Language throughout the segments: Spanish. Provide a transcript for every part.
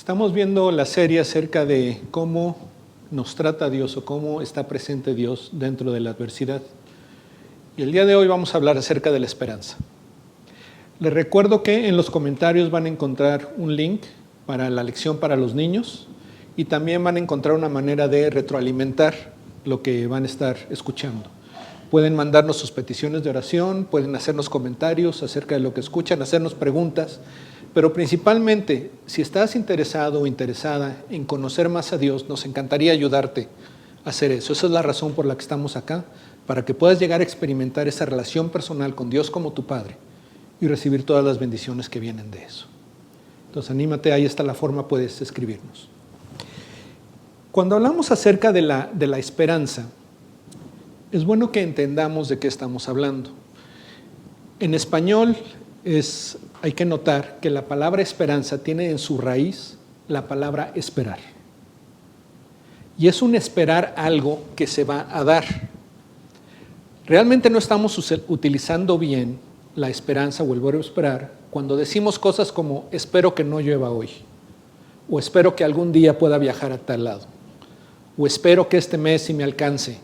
Estamos viendo la serie acerca de cómo nos trata Dios o cómo está presente Dios dentro de la adversidad. Y el día de hoy vamos a hablar acerca de la esperanza. Les recuerdo que en los comentarios van a encontrar un link para la lección para los niños y también van a encontrar una manera de retroalimentar lo que van a estar escuchando. Pueden mandarnos sus peticiones de oración, pueden hacernos comentarios acerca de lo que escuchan, hacernos preguntas, pero principalmente, si estás interesado o interesada en conocer más a Dios, nos encantaría ayudarte a hacer eso. Esa es la razón por la que estamos acá, para que puedas llegar a experimentar esa relación personal con Dios como tu Padre y recibir todas las bendiciones que vienen de eso. Entonces, anímate, ahí está la forma, puedes escribirnos. Cuando hablamos acerca de la esperanza, es bueno que entendamos de qué estamos hablando. En español hay que notar que la palabra esperanza tiene en su raíz la palabra esperar. Y es un esperar algo que se va a dar. Realmente no estamos utilizando bien la esperanza o el verbo esperar cuando decimos cosas como espero que no llueva hoy, o espero que algún día pueda viajar a tal lado, o espero que este mes sí me alcance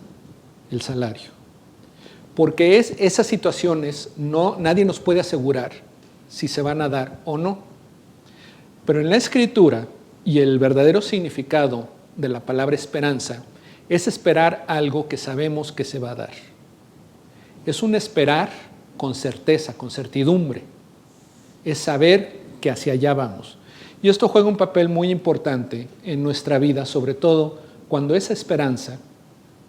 el salario. Porque esas situaciones nadie nos puede asegurar si se van a dar o no. Pero en la Escritura, y el verdadero significado de la palabra esperanza, es esperar algo que sabemos que se va a dar. Es un esperar con certeza, con certidumbre. Es saber que hacia allá vamos. Y esto juega un papel muy importante en nuestra vida, sobre todo cuando esa esperanza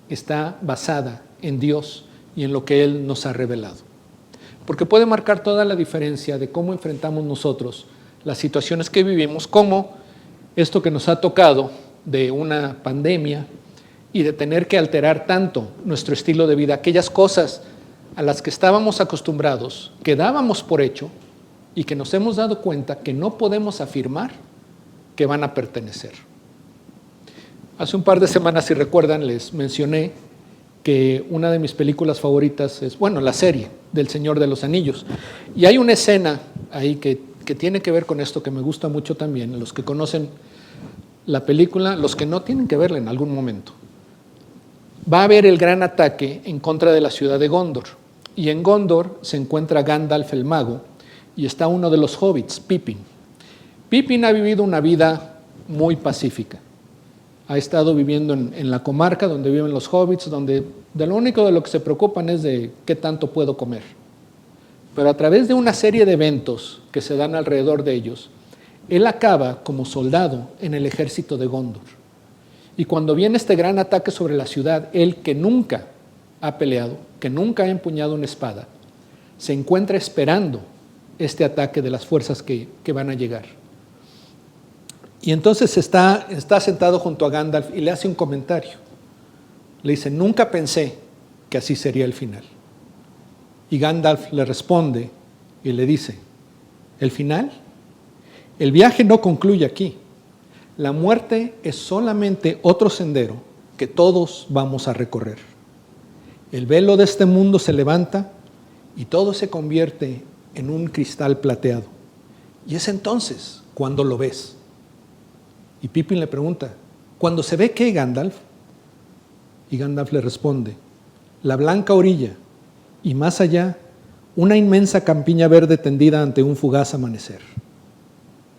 está basada en Dios y en lo que Él nos ha revelado. Porque puede marcar toda la diferencia de cómo enfrentamos nosotros las situaciones que vivimos, como esto que nos ha tocado de una pandemia y de tener que alterar tanto nuestro estilo de vida, aquellas cosas a las que estábamos acostumbrados, que dábamos por hecho y que nos hemos dado cuenta que no podemos afirmar que van a pertenecer. Hace un par de semanas, si recuerdan, les mencioné que una de mis películas favoritas es, la serie del Señor de los Anillos. Y hay una escena ahí que tiene que ver con esto, que me gusta mucho también, los que conocen la película, los que no tienen que verla en algún momento. Va a haber el gran ataque en contra de la ciudad de Gondor. Y en Gondor se encuentra Gandalf el mago y está uno de los hobbits, Pippin. Pippin ha vivido una vida muy pacífica. Ha estado viviendo en la comarca donde viven los hobbits, donde de lo único de lo que se preocupan es de qué tanto puedo comer. Pero a través de una serie de eventos que se dan alrededor de ellos, él acaba como soldado en el ejército de Gondor. Y cuando viene este gran ataque sobre la ciudad, él, que nunca ha peleado, que nunca ha empuñado una espada, se encuentra esperando este ataque de las fuerzas que van a llegar. Y entonces está sentado junto a Gandalf y le hace un comentario. Le dice, nunca pensé que así sería el final. Y Gandalf le responde y le dice, ¿el final? El viaje no concluye aquí. La muerte es solamente otro sendero que todos vamos a recorrer. El velo de este mundo se levanta y todo se convierte en un cristal plateado. Y es entonces cuando lo ves. Y Pippin le pregunta, ¿cuándo se ve qué, Gandalf? Y Gandalf le responde, la blanca orilla y más allá, una inmensa campiña verde tendida ante un fugaz amanecer.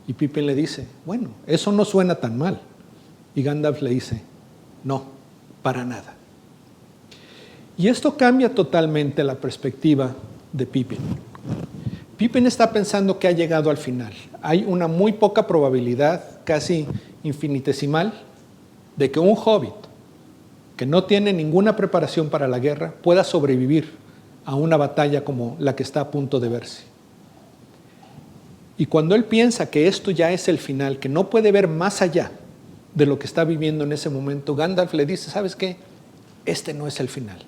Y Pippin le dice, bueno, eso no suena tan mal. Y Gandalf le dice, no, para nada. Y esto cambia totalmente la perspectiva de Pippin. Pippin está pensando que ha llegado al final. Hay una muy poca probabilidad, casi infinitesimal, de que un hobbit que no tiene ninguna preparación para la guerra pueda sobrevivir a una batalla como la que está a punto de verse. Y cuando él piensa que esto ya es el final, que no puede ver más allá de lo que está viviendo en ese momento, Gandalf le dice, ¿sabes qué? Este no es el final.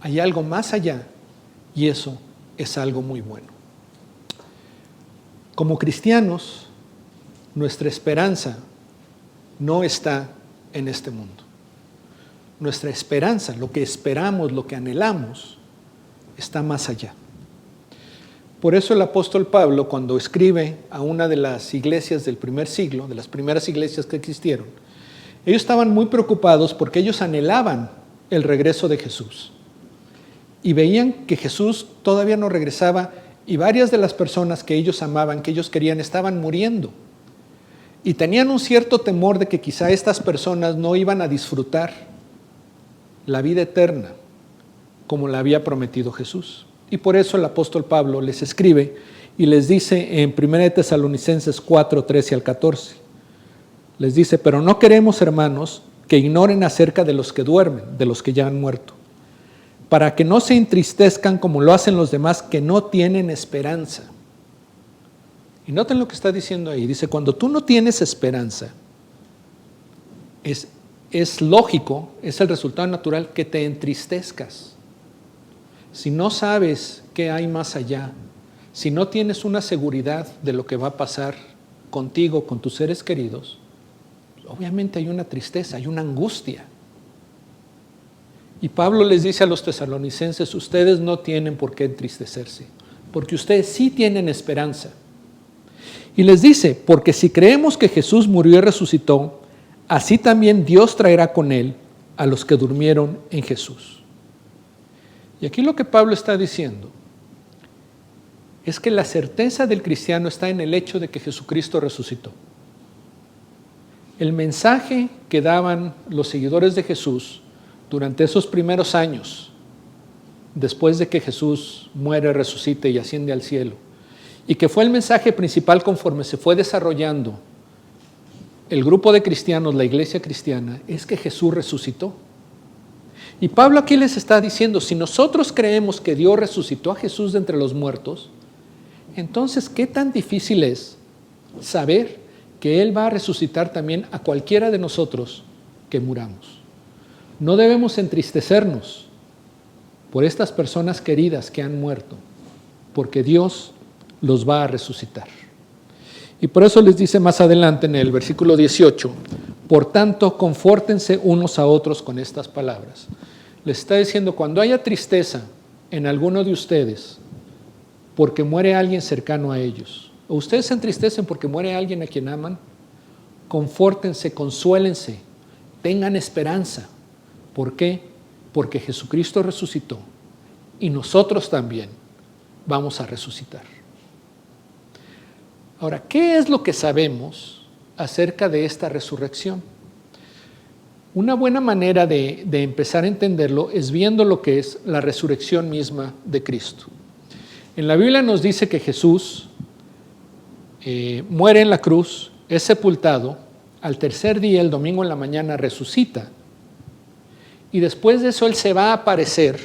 Hay algo más allá y eso es algo muy bueno. Como cristianos, nuestra esperanza no está en este mundo. Nuestra esperanza, lo que esperamos, lo que anhelamos, está más allá. Por eso el apóstol Pablo, cuando escribe a una de las iglesias del primer siglo, de las primeras iglesias que existieron, ellos estaban muy preocupados porque ellos anhelaban el regreso de Jesús. Y veían que Jesús todavía no regresaba y varias de las personas que ellos amaban, que ellos querían, estaban muriendo. Y tenían un cierto temor de que quizá estas personas no iban a disfrutar la vida eterna como la había prometido Jesús. Y por eso el apóstol Pablo les escribe y les dice en 1 Tesalonicenses 4, 13 al 14, les dice: pero no queremos, hermanos, que ignoren acerca de los que duermen, de los que ya han muerto, para que no se entristezcan como lo hacen los demás que no tienen esperanza. Y noten lo que está diciendo ahí. Dice, cuando tú no tienes esperanza, es lógico, es el resultado natural que te entristezcas. Si no sabes qué hay más allá, si no tienes una seguridad de lo que va a pasar contigo, con tus seres queridos, obviamente hay una tristeza, hay una angustia. Y Pablo les dice a los tesalonicenses, ustedes no tienen por qué entristecerse, porque ustedes sí tienen esperanza. Y les dice, porque si creemos que Jesús murió y resucitó, así también Dios traerá con él a los que durmieron en Jesús. Y aquí lo que Pablo está diciendo es que la certeza del cristiano está en el hecho de que Jesucristo resucitó. El mensaje que daban los seguidores de Jesús durante esos primeros años, después de que Jesús muere, resucite y asciende al cielo, y que fue el mensaje principal conforme se fue desarrollando el grupo de cristianos, la iglesia cristiana, es que Jesús resucitó. Y Pablo aquí les está diciendo, si nosotros creemos que Dios resucitó a Jesús de entre los muertos, entonces, ¿qué tan difícil es saber que Él va a resucitar también a cualquiera de nosotros que muramos? No debemos entristecernos por estas personas queridas que han muerto, porque Dios los va a resucitar. Y por eso les dice más adelante en el versículo 18, por tanto, confórtense unos a otros con estas palabras. Les está diciendo, cuando haya tristeza en alguno de ustedes, porque muere alguien cercano a ellos, o ustedes se entristecen porque muere alguien a quien aman, confórtense, consuélense, tengan esperanza. ¿Por qué? Porque Jesucristo resucitó y nosotros también vamos a resucitar. Ahora, ¿qué es lo que sabemos acerca de esta resurrección? Una buena manera de empezar a entenderlo es viendo lo que es la resurrección misma de Cristo. En la Biblia nos dice que Jesús muere en la cruz, es sepultado, al tercer día, el domingo en la mañana, resucita. Y después de eso Él se va a aparecer,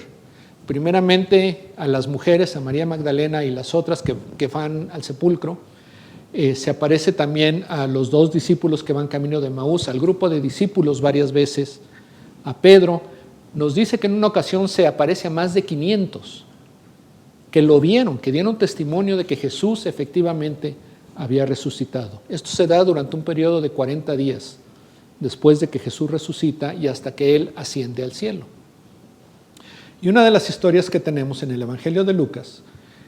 primeramente a las mujeres, a María Magdalena y las otras que van al sepulcro. Se aparece también a los 2 discípulos que van camino de Emaús, al grupo de discípulos varias veces, a Pedro. Nos dice que en una ocasión se aparece a más de 500 que lo vieron, que dieron testimonio de que Jesús efectivamente había resucitado. Esto se da durante un periodo de 40 días, después de que Jesús resucita y hasta que Él asciende al cielo. Y una de las historias que tenemos en el Evangelio de Lucas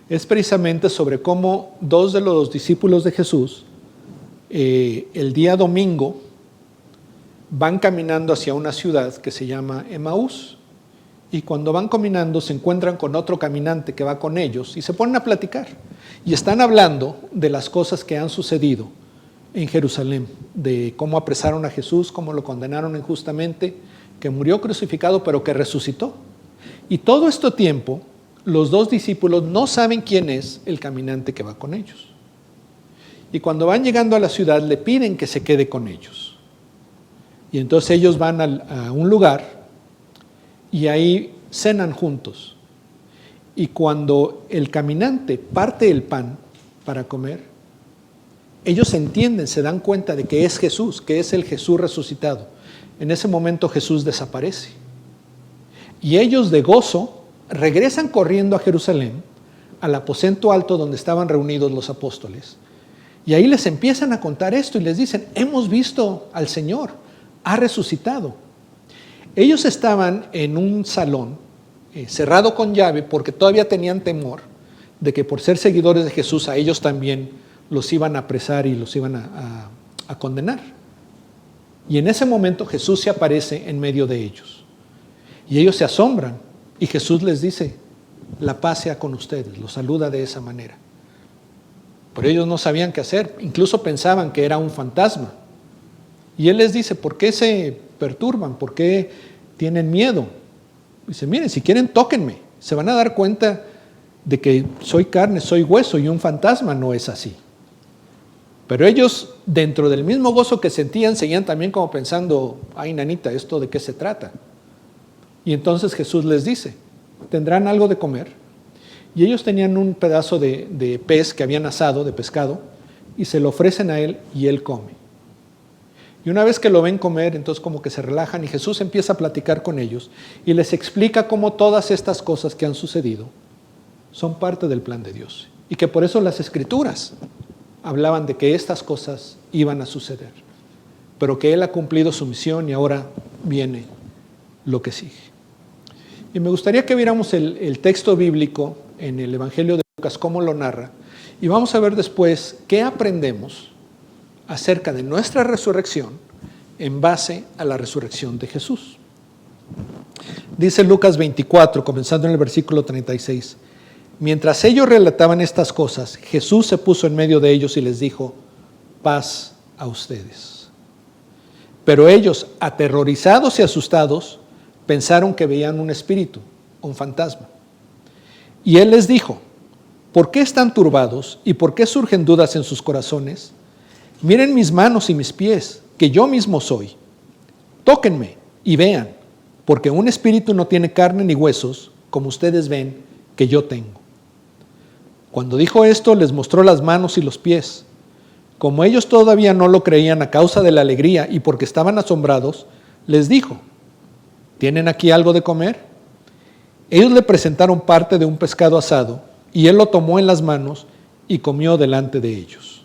es precisamente sobre cómo 2 de los discípulos de Jesús, el día domingo, van caminando hacia una ciudad que se llama Emaús, y cuando van caminando se encuentran con otro caminante que va con ellos y se ponen a platicar. Y están hablando de las cosas que han sucedido en Jerusalén, de cómo apresaron a Jesús, cómo lo condenaron injustamente, que murió crucificado pero que resucitó. Y todo este tiempo los 2 discípulos no saben quién es el caminante que va con ellos. Y cuando van llegando a la ciudad le piden que se quede con ellos. Y entonces ellos van a un lugar y ahí cenan juntos. Y cuando el caminante parte el pan para comer, ellos entienden, se dan cuenta de que es Jesús, que es el Jesús resucitado. En ese momento Jesús desaparece. Y ellos de gozo regresan corriendo a Jerusalén, al aposento alto donde estaban reunidos los apóstoles. Y ahí les empiezan a contar esto y les dicen, hemos visto al Señor, ha resucitado. Ellos estaban en un salón cerrado con llave porque todavía tenían temor de que por ser seguidores de Jesús a ellos también los iban a apresar y los iban a condenar. Y en ese momento Jesús se aparece en medio de ellos. Y ellos se asombran y Jesús les dice, la paz sea con ustedes, los saluda de esa manera. Pero ellos no sabían qué hacer, incluso pensaban que era un fantasma. Y Él les dice, ¿por qué se perturban? ¿Por qué tienen miedo? Dice, miren, si quieren tóquenme, se van a dar cuenta de que soy carne, soy hueso y un fantasma no es así. Pero ellos, dentro del mismo gozo que sentían, seguían también como pensando, ay nanita, ¿esto de qué se trata? Y entonces Jesús les dice, ¿tendrán algo de comer? Y ellos tenían un pedazo de pez que habían asado, de pescado, y se lo ofrecen a Él y Él come. Y una vez que lo ven comer, entonces como que se relajan y Jesús empieza a platicar con ellos y les explica cómo todas estas cosas que han sucedido son parte del plan de Dios. Y que por eso las Escrituras hablaban de que estas cosas iban a suceder. Pero que Él ha cumplido su misión y ahora viene lo que sigue. Y me gustaría que viéramos el texto bíblico en el Evangelio de Lucas, cómo lo narra. Y vamos a ver después qué aprendemos acerca de nuestra resurrección en base a la resurrección de Jesús. Dice Lucas 24, comenzando en el versículo 36. Mientras ellos relataban estas cosas, Jesús se puso en medio de ellos y les dijo, paz a ustedes. Pero ellos, aterrorizados y asustados, pensaron que veían un espíritu, un fantasma. Y Él les dijo, ¿por qué están turbados y por qué surgen dudas en sus corazones? Miren mis manos y mis pies, que yo mismo soy. Tóquenme y vean, porque un espíritu no tiene carne ni huesos, como ustedes ven que yo tengo. Cuando dijo esto, les mostró las manos y los pies. Como ellos todavía no lo creían a causa de la alegría y porque estaban asombrados, les dijo, ¿tienen aquí algo de comer? Ellos le presentaron parte de un pescado asado, y Él lo tomó en las manos y comió delante de ellos.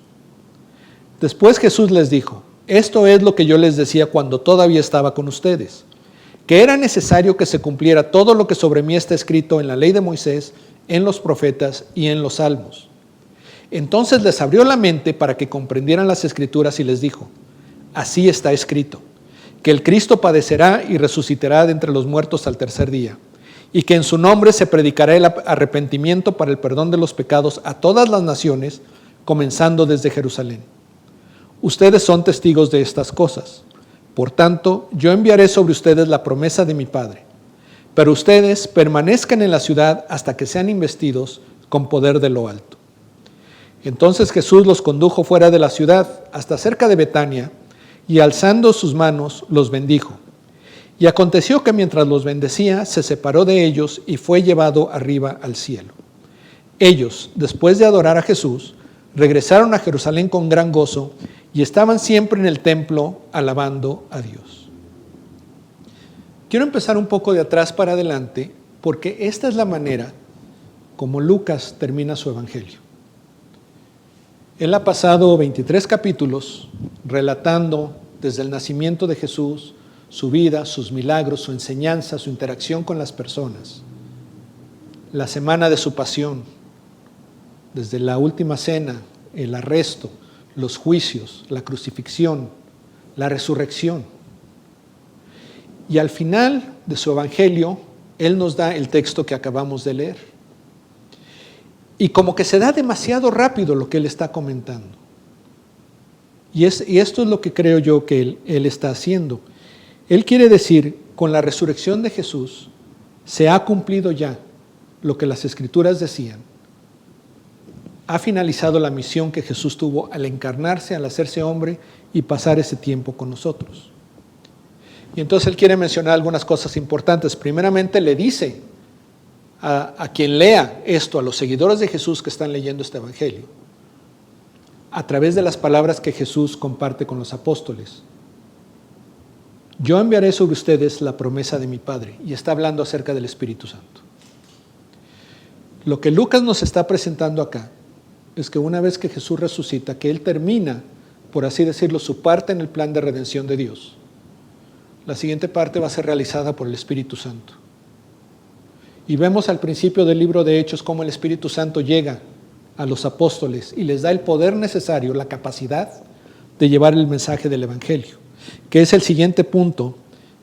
Después Jesús les dijo, esto es lo que yo les decía cuando todavía estaba con ustedes, que era necesario que se cumpliera todo lo que sobre mí está escrito en la ley de Moisés, en los profetas y en los salmos. Entonces les abrió la mente para que comprendieran las Escrituras y les dijo, así está escrito, que el Cristo padecerá y resucitará de entre los muertos al tercer día, y que en su nombre se predicará el arrepentimiento para el perdón de los pecados a todas las naciones, comenzando desde Jerusalén. Ustedes son testigos de estas cosas. Por tanto, yo enviaré sobre ustedes la promesa de mi Padre. Pero ustedes permanezcan en la ciudad hasta que sean investidos con poder de lo alto. Entonces Jesús los condujo fuera de la ciudad hasta cerca de Betania y alzando sus manos los bendijo. Y aconteció que mientras los bendecía, se separó de ellos y fue llevado arriba al cielo. Ellos, después de adorar a Jesús, regresaron a Jerusalén con gran gozo y estaban siempre en el templo alabando a Dios. Quiero empezar un poco de atrás para adelante porque esta es la manera como Lucas termina su evangelio. Él ha pasado 23 capítulos relatando desde el nacimiento de Jesús, su vida, sus milagros, su enseñanza, su interacción con las personas. La semana de su pasión, desde la última cena, el arresto, los juicios, la crucifixión, la resurrección. Y al final de su evangelio, Él nos da el texto que acabamos de leer. Y como que se da demasiado rápido lo que Él está comentando. Y esto es lo que creo yo que Él está haciendo. Él quiere decir, con la resurrección de Jesús, se ha cumplido ya lo que las Escrituras decían. Ha finalizado la misión que Jesús tuvo al encarnarse, al hacerse hombre y pasar ese tiempo con nosotros. Y entonces Él quiere mencionar algunas cosas importantes. Primeramente le dice a quien lea esto, a los seguidores de Jesús que están leyendo este evangelio, a través de las palabras que Jesús comparte con los apóstoles. Yo enviaré sobre ustedes la promesa de mi Padre. Y está hablando acerca del Espíritu Santo. Lo que Lucas nos está presentando acá es que una vez que Jesús resucita, que Él termina, por así decirlo, su parte en el plan de redención de Dios, la siguiente parte va a ser realizada por el Espíritu Santo. Y vemos al principio del libro de Hechos cómo el Espíritu Santo llega a los apóstoles y les da el poder necesario, la capacidad de llevar el mensaje del Evangelio, que es el siguiente punto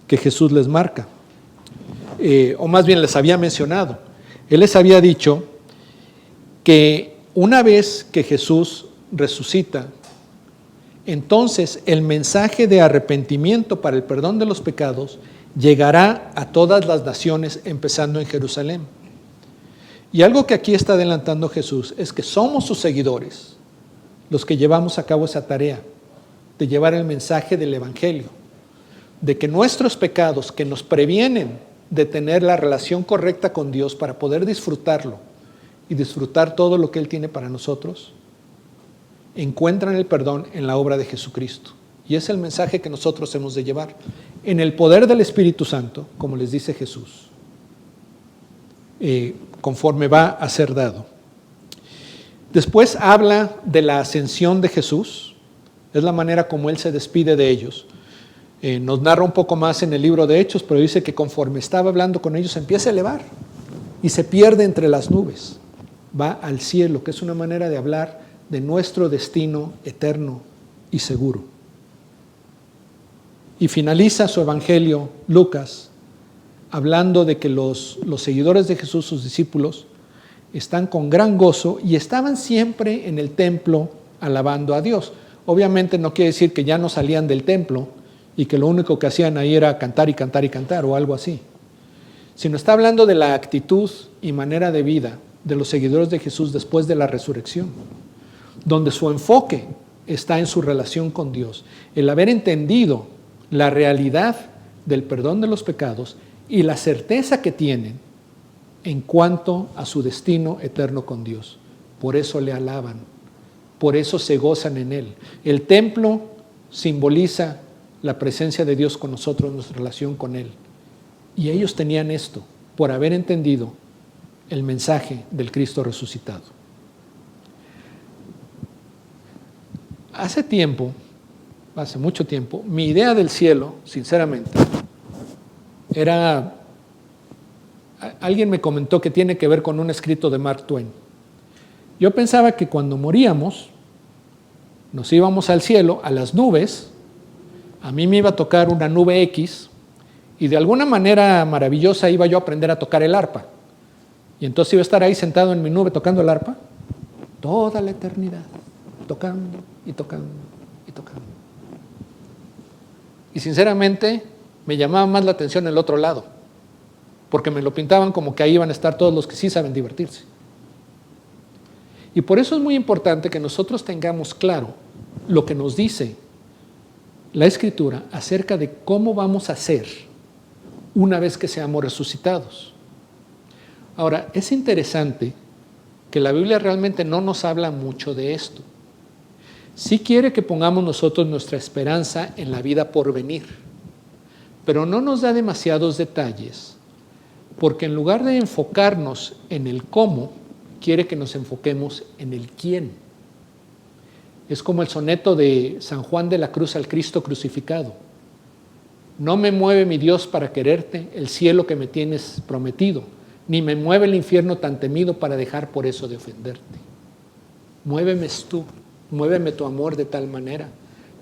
que Jesús les marca, o más bien les había mencionado. Él les había dicho que una vez que Jesús resucita, entonces el mensaje de arrepentimiento para el perdón de los pecados llegará a todas las naciones, empezando en Jerusalén. Y algo que aquí está adelantando Jesús es que somos sus seguidores los que llevamos a cabo esa tarea de llevar el mensaje del Evangelio, de que nuestros pecados que nos previenen de tener la relación correcta con Dios para poder disfrutarlo y disfrutar todo lo que Él tiene para nosotros, encuentran el perdón en la obra de Jesucristo. Y es el mensaje que nosotros hemos de llevar en el poder del Espíritu Santo, como les dice Jesús, conforme va a ser dado. Después habla de la ascensión de Jesús, es la manera como Él se despide de ellos. Nos narra un poco más en el libro de Hechos, pero dice que conforme estaba hablando con ellos, se empieza a elevar y se pierde entre las nubes. Va al cielo, que es una manera de hablar de nuestro destino eterno y seguro. Y finaliza su evangelio, Lucas, hablando de que los seguidores de Jesús, sus discípulos, están con gran gozo y estaban siempre en el templo alabando a Dios. Obviamente no quiere decir que ya no salían del templo y que lo único que hacían ahí era cantar y cantar y cantar o algo así, sino está hablando de la actitud y manera de vida de los seguidores de Jesús después de la resurrección, donde su enfoque está en su relación con Dios, el haber entendido la realidad del perdón de los pecados y la certeza que tienen en cuanto a su destino eterno con Dios. Por eso le alaban, por eso se gozan en Él. El templo simboliza la presencia de Dios con nosotros, nuestra relación con Él. Y ellos tenían esto por haber entendido el mensaje del Cristo resucitado. Hace mucho tiempo, mi idea del cielo, sinceramente, era, alguien me comentó que tiene que ver con un escrito de Mark Twain. Yo pensaba que cuando moríamos, nos íbamos al cielo, a las nubes, a mí me iba a tocar una nube X, y de alguna manera maravillosa iba yo a aprender a tocar el arpa. Y entonces iba a estar ahí sentado en mi nube tocando el arpa, toda la eternidad, tocando y tocando y tocando. Y sinceramente me llamaba más la atención el otro lado, porque me lo pintaban como que ahí iban a estar todos los que sí saben divertirse. Y por eso es muy importante que nosotros tengamos claro lo que nos dice la Escritura acerca de cómo vamos a ser una vez que seamos resucitados. Ahora, es interesante que la Biblia realmente no nos habla mucho de esto. Sí quiere que pongamos nosotros nuestra esperanza en la vida por venir, pero no nos da demasiados detalles, porque en lugar de enfocarnos en el cómo, quiere que nos enfoquemos en el quién. Es como el soneto de San Juan de la Cruz al Cristo crucificado. No me mueve mi Dios para quererte el cielo que me tienes prometido, ni me mueve el infierno tan temido para dejar por eso de ofenderte. Muéveme tú, muéveme tu amor de tal manera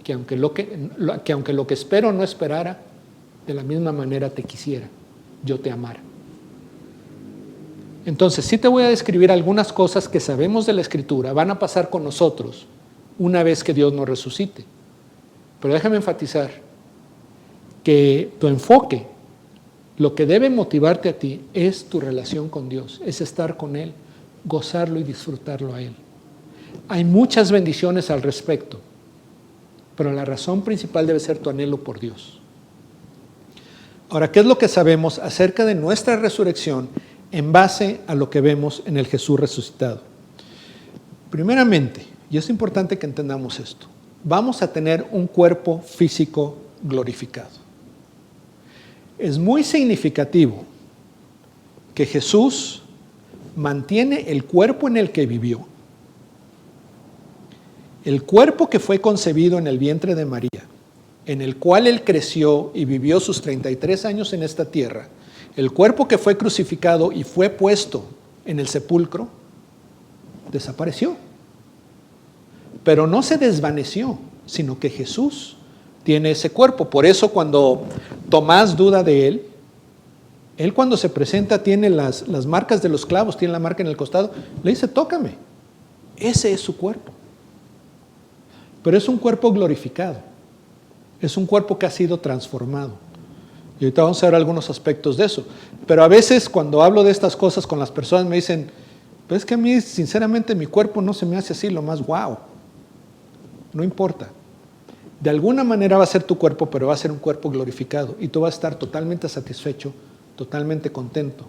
que aunque lo que espero no esperara, de la misma manera te quisiera, yo te amara. Entonces, sí te voy a describir algunas cosas que sabemos de la Escritura, van a pasar con nosotros una vez que Dios nos resucite. Pero déjame enfatizar que tu enfoque, lo que debe motivarte a ti es tu relación con Dios, es estar con Él, gozarlo y disfrutarlo a Él. Hay muchas bendiciones al respecto, pero la razón principal debe ser tu anhelo por Dios. Ahora, ¿qué es lo que sabemos acerca de nuestra resurrección en base a lo que vemos en el Jesús resucitado? Primeramente, y es importante que entendamos esto, vamos a tener un cuerpo físico glorificado. Es muy significativo que Jesús mantiene el cuerpo en el que vivió, el cuerpo que fue concebido en el vientre de María, en el cual Él creció y vivió sus 33 años en esta tierra, El cuerpo que fue crucificado y fue puesto en el sepulcro, desapareció. Pero no se desvaneció, sino que Jesús tiene ese cuerpo. Por eso cuando Tomás duda de él cuando se presenta tiene las marcas de los clavos, tiene la marca en el costado, le dice, tócame. Ese es su cuerpo. Pero es un cuerpo glorificado. Es un cuerpo que ha sido transformado. Y ahorita vamos a ver algunos aspectos de eso. Pero a veces cuando hablo de estas cosas con las personas me dicen, pues es que a mí sinceramente mi cuerpo no se me hace así lo más guau. No importa. De alguna manera va a ser tu cuerpo, pero va a ser un cuerpo glorificado. Y tú vas a estar totalmente satisfecho, totalmente contento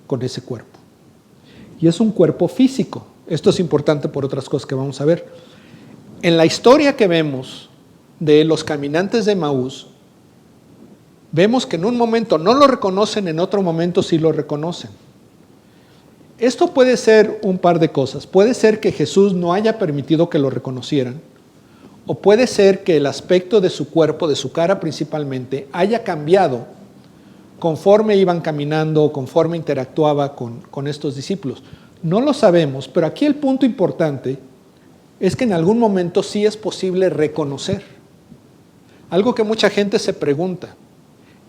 con ese cuerpo. Y es un cuerpo físico. Esto es importante por otras cosas que vamos a ver. En la historia que vemos de los caminantes de Emaús, vemos que en un momento no lo reconocen, en otro momento sí lo reconocen. Esto puede ser un par de cosas. Puede ser que Jesús no haya permitido que lo reconocieran, o puede ser que el aspecto de su cuerpo, de su cara principalmente, haya cambiado conforme iban caminando, conforme interactuaba con estos discípulos. No lo sabemos, pero aquí el punto importante es que en algún momento sí es posible reconocer. Algo que mucha gente se pregunta,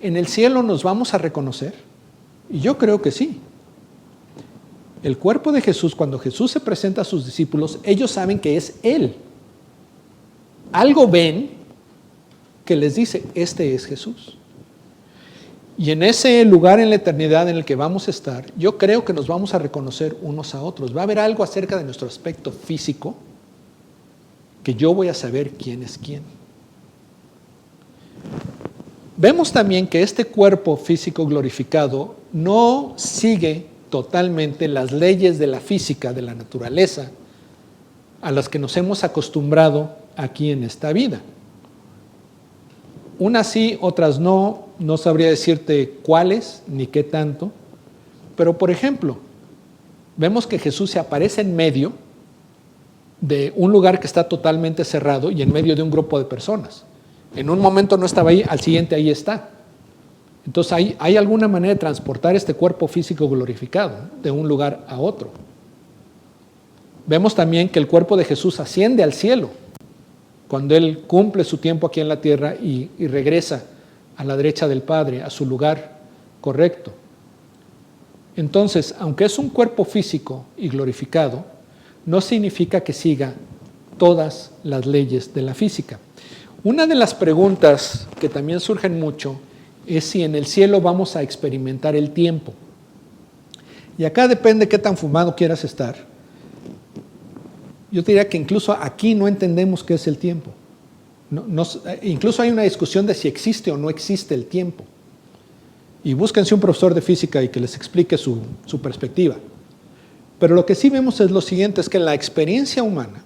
¿en el cielo nos vamos a reconocer? Y yo creo que sí. El cuerpo de Jesús, cuando Jesús se presenta a sus discípulos, ellos saben que es Él. Algo ven que les dice, este es Jesús. Y en ese lugar en la eternidad en el que vamos a estar, yo creo que nos vamos a reconocer unos a otros. Va a haber algo acerca de nuestro aspecto físico que yo voy a saber quién es quién. Vemos también que este cuerpo físico glorificado no sigue totalmente las leyes de la física, de la naturaleza, a las que nos hemos acostumbrado aquí en esta vida. Unas sí, otras no sabría decirte cuáles ni qué tanto, pero por ejemplo, vemos que Jesús se aparece en medio de un lugar que está totalmente cerrado y en medio de un grupo de personas. En un momento no estaba ahí, al siguiente ahí está. Entonces hay alguna manera de transportar este cuerpo físico glorificado de un lugar a otro. Vemos también que el cuerpo de Jesús asciende al cielo cuando Él cumple su tiempo aquí en la tierra y regresa a la derecha del Padre, a su lugar correcto. Entonces, aunque es un cuerpo físico y glorificado, no significa que siga todas las leyes de la física. Una de las preguntas que también surgen mucho es si en el cielo vamos a experimentar el tiempo. Y acá depende qué tan fumado quieras estar. Yo diría que incluso aquí no entendemos qué es el tiempo. Incluso hay una discusión de si existe o no existe el tiempo. Y búsquense un profesor de física y que les explique su perspectiva. Pero lo que sí vemos es lo siguiente, es que en la experiencia humana,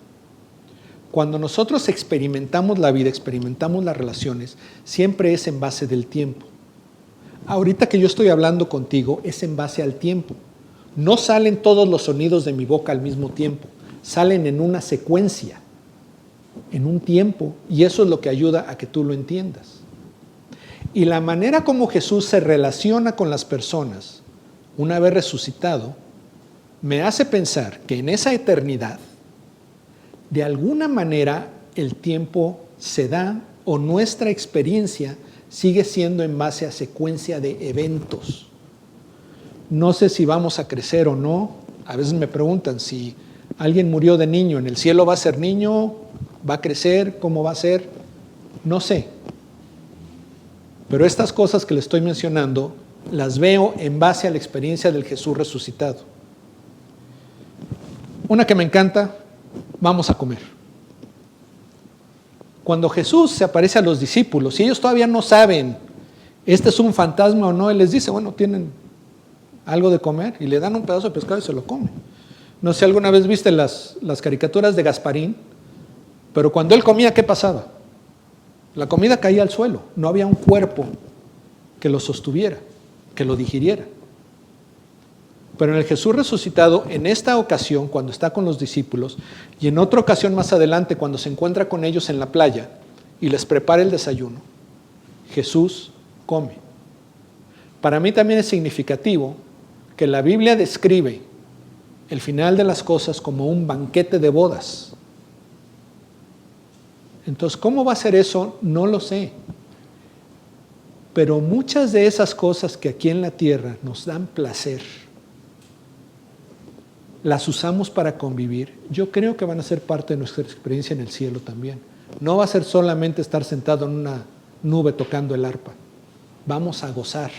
cuando nosotros experimentamos la vida, experimentamos las relaciones, siempre es en base del tiempo. Ahorita que yo estoy hablando contigo, es en base al tiempo. No salen todos los sonidos de mi boca al mismo tiempo, salen en una secuencia, en un tiempo, y eso es lo que ayuda a que tú lo entiendas. Y la manera como Jesús se relaciona con las personas, una vez resucitado, me hace pensar que en esa eternidad, de alguna manera el tiempo se da o nuestra experiencia sigue siendo en base a secuencia de eventos. No sé si vamos a crecer o no. A veces me preguntan si alguien murió de niño, ¿en el cielo va a ser niño? ¿Va a crecer? ¿Cómo va a ser? No sé. Pero estas cosas que le estoy mencionando las veo en base a la experiencia del Jesús resucitado. Una que me encanta, vamos a comer. Cuando Jesús se aparece a los discípulos, y ellos todavía no saben, este es un fantasma o no, Él les dice, bueno, tienen algo de comer, y le dan un pedazo de pescado y se lo comen. No sé si alguna vez viste las caricaturas de Gasparín, pero cuando Él comía, ¿qué pasaba? La comida caía al suelo, no había un cuerpo que lo sostuviera, que lo digiriera. Pero en el Jesús resucitado, en esta ocasión, cuando está con los discípulos, y en otra ocasión más adelante, cuando se encuentra con ellos en la playa y les prepara el desayuno, Jesús come. Para mí también es significativo que la Biblia describe el final de las cosas como un banquete de bodas. Entonces, ¿cómo va a ser eso? No lo sé. Pero muchas de esas cosas que aquí en la tierra nos dan placer, las usamos para convivir. Yo creo que van a ser parte de nuestra experiencia en el cielo también. No va a ser solamente estar sentado en una nube tocando el arpa. Vamos a gozar.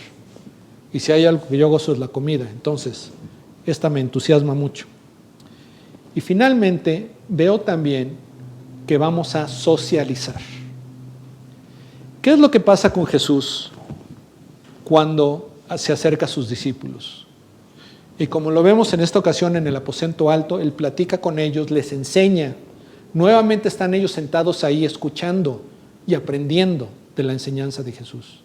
Y si hay algo que yo gozo es la comida. Entonces, esta me entusiasma mucho. Y finalmente, veo también que vamos a socializar. ¿Qué es lo que pasa con Jesús cuando se acerca a sus discípulos? Y como lo vemos en esta ocasión en el aposento alto, Él platica con ellos, les enseña. Nuevamente están ellos sentados ahí escuchando y aprendiendo de la enseñanza de Jesús.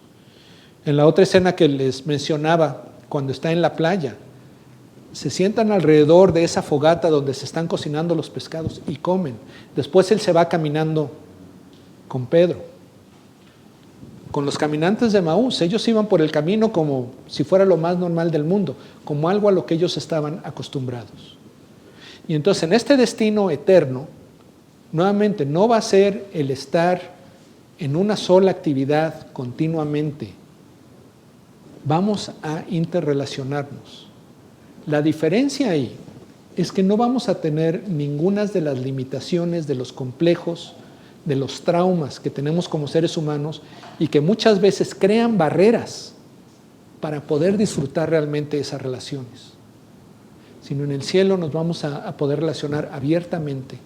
En la otra escena que les mencionaba, cuando está en la playa, se sientan alrededor de esa fogata donde se están cocinando los pescados y comen. Después Él se va caminando con Pedro. Con los caminantes de Emaús, ellos iban por el camino como si fuera lo más normal del mundo, como algo a lo que ellos estaban acostumbrados. Y entonces en este destino eterno, nuevamente no va a ser el estar en una sola actividad continuamente. Vamos a interrelacionarnos. La diferencia ahí es que no vamos a tener ninguna de las limitaciones, de los complejos, de los traumas que tenemos como seres humanos y que muchas veces crean barreras para poder disfrutar realmente esas relaciones. Sino en el cielo nos vamos a poder relacionar abiertamente,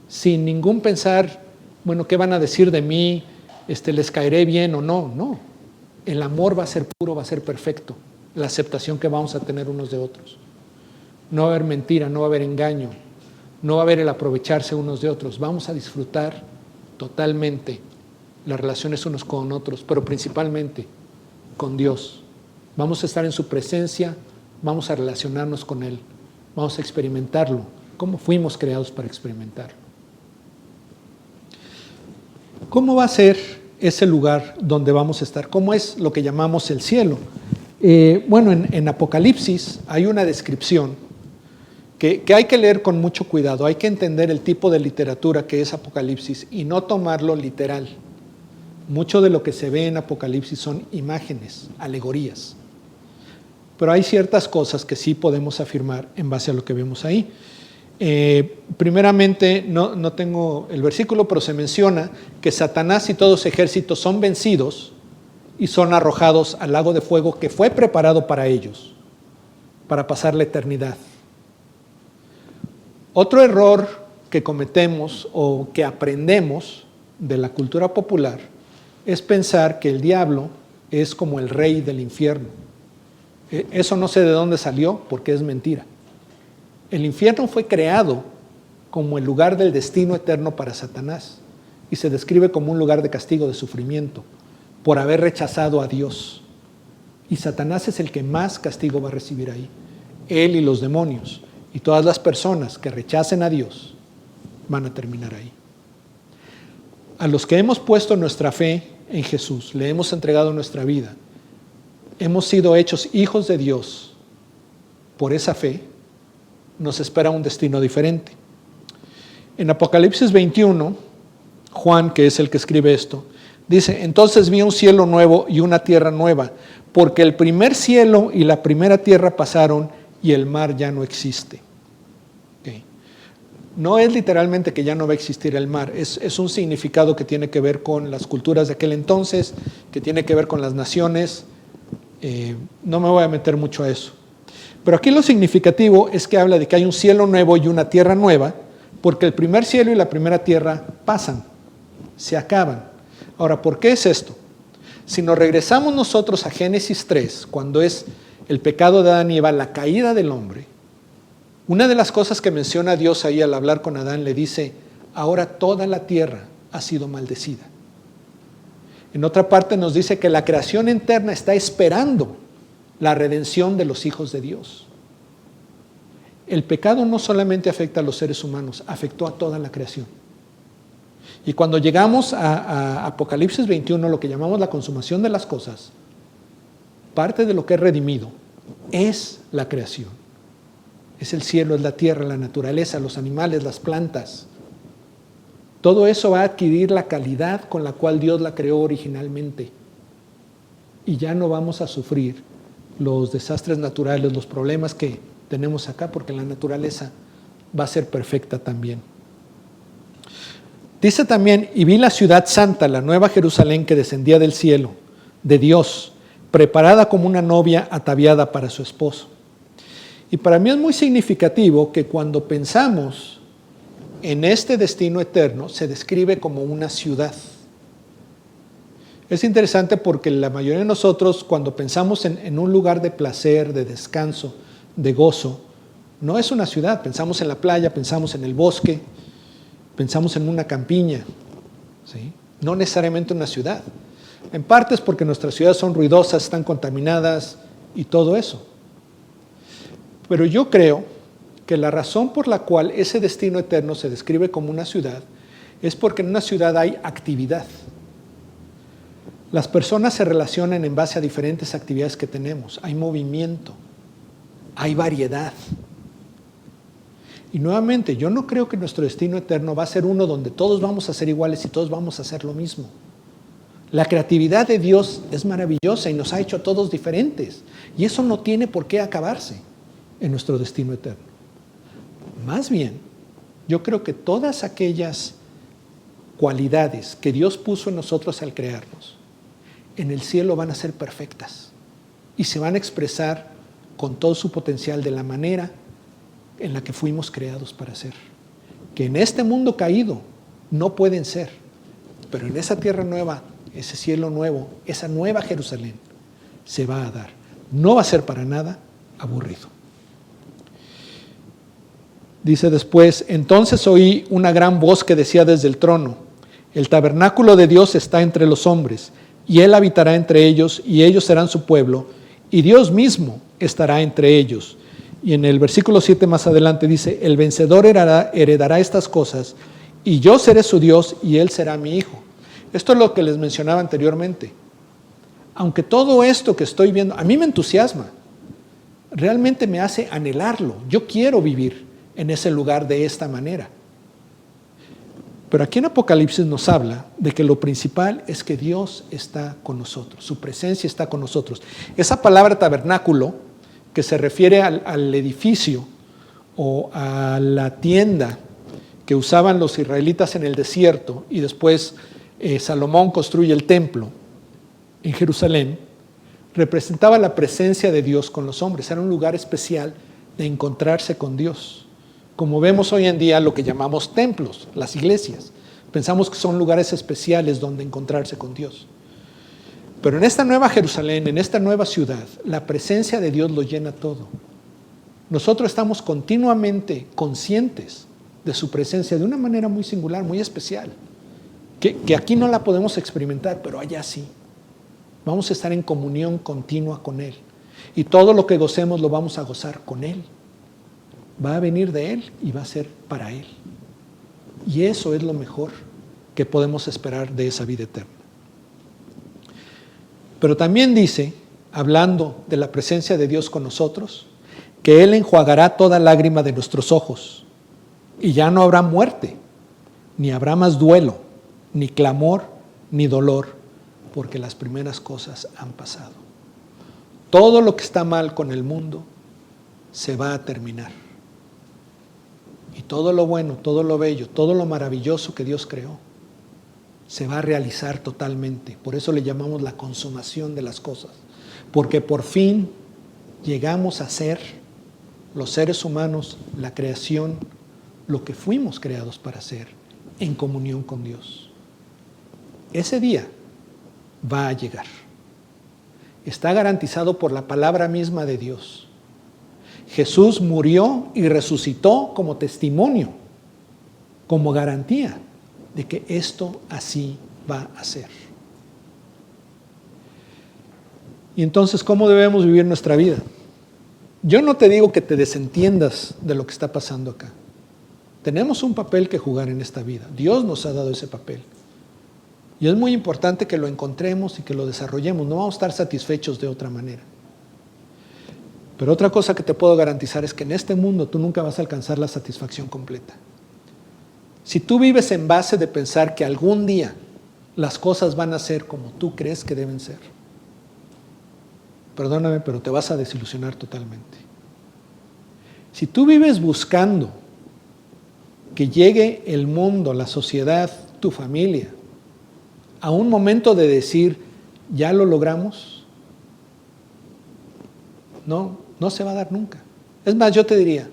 sin ningún pensar, bueno, ¿qué van a decir de mí? ¿Les caeré bien o no? No. El amor va a ser puro, va a ser perfecto. La aceptación que vamos a tener unos de otros. No va a haber mentira, no va a haber engaño, no va a haber el aprovecharse unos de otros. Vamos a disfrutar totalmente las relaciones unos con otros, pero principalmente con Dios. Vamos a estar en su presencia, vamos a relacionarnos con Él, vamos a experimentarlo, como fuimos creados para experimentarlo. ¿Cómo va a ser ese lugar donde vamos a estar? ¿Cómo es lo que llamamos el cielo? Bueno, en Apocalipsis hay una descripción que hay que leer con mucho cuidado. Hay que entender el tipo de literatura que es Apocalipsis y no tomarlo literal. Mucho de lo que se ve en Apocalipsis son imágenes, alegorías. Pero hay ciertas cosas que sí podemos afirmar en base a lo que vemos ahí. Primeramente, no tengo el versículo, pero se menciona que Satanás y todos sus ejércitos son vencidos y son arrojados al lago de fuego que fue preparado para ellos, para pasar la eternidad. Otro error que cometemos o que aprendemos de la cultura popular es pensar que el diablo es como el rey del infierno. Eso no sé de dónde salió, porque es mentira. El infierno fue creado como el lugar del destino eterno para Satanás y se describe como un lugar de castigo, de sufrimiento, por haber rechazado a Dios. Y Satanás es el que más castigo va a recibir ahí. Él y los demonios y todas las personas que rechacen a Dios van a terminar ahí. A los que hemos puesto nuestra fe en Jesús, le hemos entregado nuestra vida, hemos sido hechos hijos de Dios por esa fe, nos espera un destino diferente. En Apocalipsis 21, Juan, que es el que escribe esto, dice: entonces vi un cielo nuevo y una tierra nueva, porque el primer cielo y la primera tierra pasaron y el mar ya no existe. Okay. No es literalmente que ya no va a existir el mar, es un significado que tiene que ver con las culturas de aquel entonces, que tiene que ver con las naciones. No me voy a meter mucho a eso. Pero aquí lo significativo es que habla de que hay un cielo nuevo y una tierra nueva, porque el primer cielo y la primera tierra pasan, se acaban. Ahora, ¿por qué es esto? Si nos regresamos nosotros a Génesis 3, cuando es el pecado de Adán y Eva, la caída del hombre, una de las cosas que menciona Dios ahí al hablar con Adán, le dice: ahora toda la tierra ha sido maldecida. En otra parte nos dice que la creación interna está esperando la redención de los hijos de Dios. El pecado no solamente afecta a los seres humanos, afectó a toda la creación. Y cuando llegamos a Apocalipsis 21, lo que llamamos la consumación de las cosas, parte de lo que es redimido, es la creación. Es el cielo, es la tierra, la naturaleza, los animales, las plantas. Todo eso va a adquirir la calidad con la cual Dios la creó originalmente. Y ya no vamos a sufrir los desastres naturales, los problemas que tenemos acá, porque la naturaleza va a ser perfecta también. Dice también, y vi la ciudad santa, la nueva Jerusalén que descendía del cielo, de Dios, preparada como una novia ataviada para su esposo. Y para mí es muy significativo que cuando pensamos en este destino eterno, se describe como una ciudad. Es interesante porque la mayoría de nosotros, cuando pensamos en un lugar de placer, de descanso, de gozo, no es una ciudad. Pensamos en la playa, pensamos en el bosque, pensamos en una campiña, ¿sí? No necesariamente una ciudad. En parte es porque nuestras ciudades son ruidosas, están contaminadas y todo eso. Pero yo creo que la razón por la cual ese destino eterno se describe como una ciudad es porque en una ciudad hay actividad. Las personas se relacionan en base a diferentes actividades que tenemos. Hay movimiento, hay variedad. Y nuevamente, yo no creo que nuestro destino eterno va a ser uno donde todos vamos a ser iguales y todos vamos a hacer lo mismo. La creatividad de Dios es maravillosa y nos ha hecho a todos diferentes. Y eso no tiene por qué acabarse en nuestro destino eterno. Más bien, yo creo que todas aquellas cualidades que Dios puso en nosotros al crearnos, en el cielo van a ser perfectas y se van a expresar con todo su potencial de la manera en la que fuimos creados para ser. Que en este mundo caído no pueden ser, pero en esa tierra nueva, ese cielo nuevo, esa nueva Jerusalén, se va a dar. No va a ser para nada aburrido. Dice después, entonces oí una gran voz que decía desde el trono, el tabernáculo de Dios está entre los hombres, y Él habitará entre ellos, y ellos serán su pueblo, y Dios mismo estará entre ellos. Y en el versículo 7 más adelante dice, el vencedor heredará estas cosas, y yo seré su Dios, y Él será mi hijo. Esto es lo que les mencionaba anteriormente. Aunque todo esto que estoy viendo, a mí me entusiasma, realmente me hace anhelarlo. Yo quiero vivir en ese lugar de esta manera. Pero aquí en Apocalipsis nos habla de que lo principal es que Dios está con nosotros, su presencia está con nosotros. Esa palabra tabernáculo, que se refiere al edificio o a la tienda que usaban los israelitas en el desierto y después Salomón construye el templo en Jerusalén, representaba la presencia de Dios con los hombres. Era un lugar especial de encontrarse con Dios. Como vemos hoy en día lo que llamamos templos, las iglesias. Pensamos que son lugares especiales donde encontrarse con Dios. Pero en esta nueva Jerusalén, en esta nueva ciudad, la presencia de Dios lo llena todo. Nosotros estamos continuamente conscientes de su presencia de una manera muy singular, muy especial, que aquí no la podemos experimentar, pero allá sí. Vamos a estar en comunión continua con Él. Y todo lo que gocemos lo vamos a gozar con Él. Va a venir de Él y va a ser para Él. Y eso es lo mejor que podemos esperar de esa vida eterna. Pero también dice, hablando de la presencia de Dios con nosotros, que Él enjuagará toda lágrima de nuestros ojos. Y ya no habrá muerte, ni habrá más duelo, ni clamor, ni dolor, porque las primeras cosas han pasado. Todo lo que está mal con el mundo se va a terminar. Y todo lo bueno, todo lo bello, todo lo maravilloso que Dios creó, se va a realizar totalmente. Por eso le llamamos la consumación de las cosas. Porque por fin llegamos a ser los seres humanos, la creación, lo que fuimos creados para ser, en comunión con Dios. Ese día va a llegar. Está garantizado por la palabra misma de Dios. Jesús murió y resucitó como testimonio, como garantía de que esto así va a ser. Y entonces, ¿cómo debemos vivir nuestra vida? Yo no te digo que te desentiendas de lo que está pasando acá. Tenemos un papel que jugar en esta vida. Dios nos ha dado ese papel. Y es muy importante que lo encontremos y que lo desarrollemos. No vamos a estar satisfechos de otra manera. Pero otra cosa que te puedo garantizar es que en este mundo tú nunca vas a alcanzar la satisfacción completa. Si tú vives en base de pensar que algún día las cosas van a ser como tú crees que deben ser, perdóname, pero te vas a desilusionar totalmente. Si tú vives buscando que llegue el mundo, la sociedad, tu familia, a un momento de decir, ya lo logramos, no se va a dar nunca. Es más, yo te diría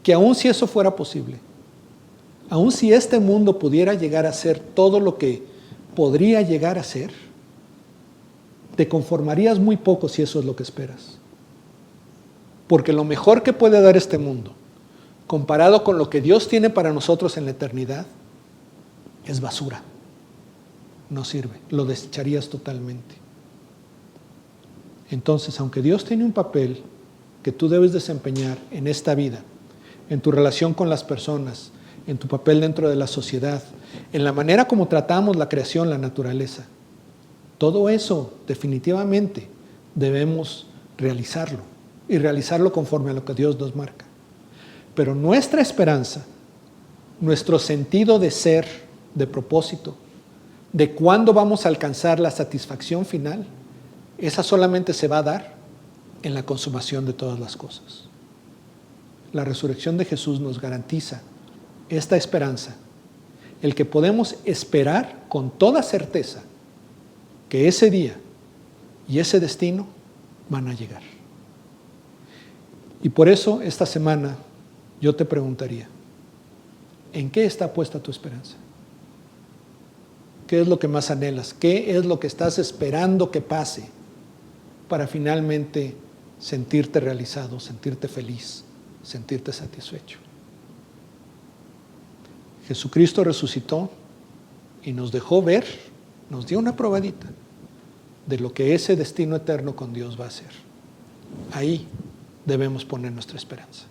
que aun si eso fuera posible, aun si este mundo pudiera llegar a ser todo lo que podría llegar a ser, te conformarías muy poco si eso es lo que esperas. Porque lo mejor que puede dar este mundo, comparado con lo que Dios tiene para nosotros en la eternidad, es basura. No sirve, lo desecharías totalmente. Entonces, aunque Dios tiene un papel que tú debes desempeñar en esta vida, en tu relación con las personas, en tu papel dentro de la sociedad, en la manera como tratamos la creación, la naturaleza, todo eso definitivamente debemos realizarlo y realizarlo conforme a lo que Dios nos marca. Pero nuestra esperanza, nuestro sentido de ser, de propósito, de cuándo vamos a alcanzar la satisfacción final, esa solamente se va a dar en la consumación de todas las cosas. La resurrección de Jesús nos garantiza esta esperanza, el que podemos esperar con toda certeza que ese día y ese destino van a llegar. Y por eso esta semana yo te preguntaría, ¿en qué está puesta tu esperanza? ¿Qué es lo que más anhelas? ¿Qué es lo que estás esperando que pase para finalmente sentirte realizado, sentirte feliz, sentirte satisfecho? Jesucristo resucitó y nos dejó ver, nos dio una probadita de lo que ese destino eterno con Dios va a ser. Ahí debemos poner nuestra esperanza.